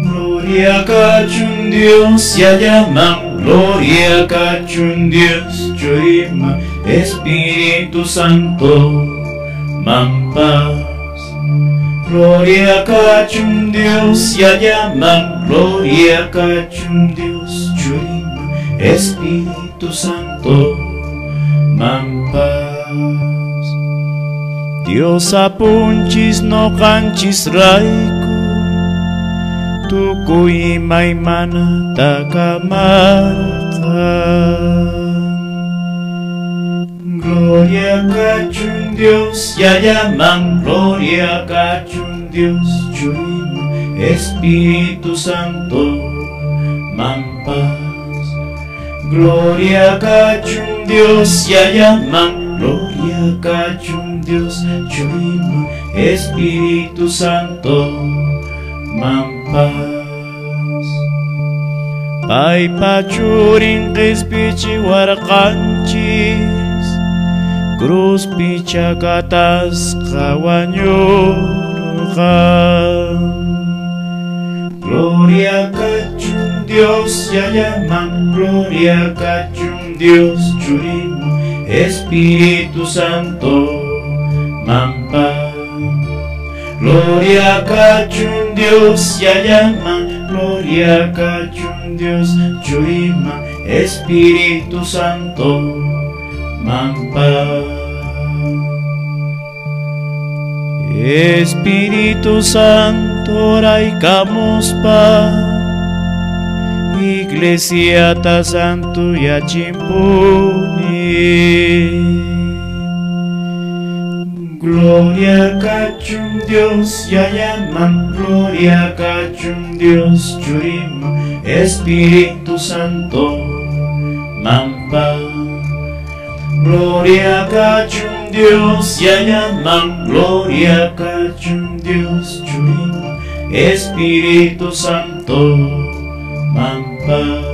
Gloria kachun Dios Yayamam, gloria kachun Dios Choima, Espíritu Santo, Mampas. Gloria kachun Dios Yayamam, gloria kachun Dios Choima, Espíritu Santo, Mampas. Dios apunchis no canchis raiku, tuku imaymana takamarta. Gloria kachun Dios Yayamam, gloria kachun Dios Churima, Espíritu Santo, Mampas. Gloria kachun Dios Yayamam, gloria kachun Dios Churima, Espíritu Santo, Mampas. Pai pachurin qispichi warqanchis, cruz pichakatas qawañurqan. Gloria kachun Dios Yayamam, gloria kachun Dios Churima, Espíritu Santo, Mampas. Gloria kachun Dios Yayamam, gloria kachun Dios Churima, Espíritu Santo, Mampas. Espíritu Santo raicamuspa, Iglesia ta santo yachimpuni. Gloria kachun Dios Yayamam, gloria kachun Dios Churima, Espíritu Santo, Mampas. Gloria kachun Dios Yayamam, gloria kachun Dios Churima, Espíritu Santo, Mampas.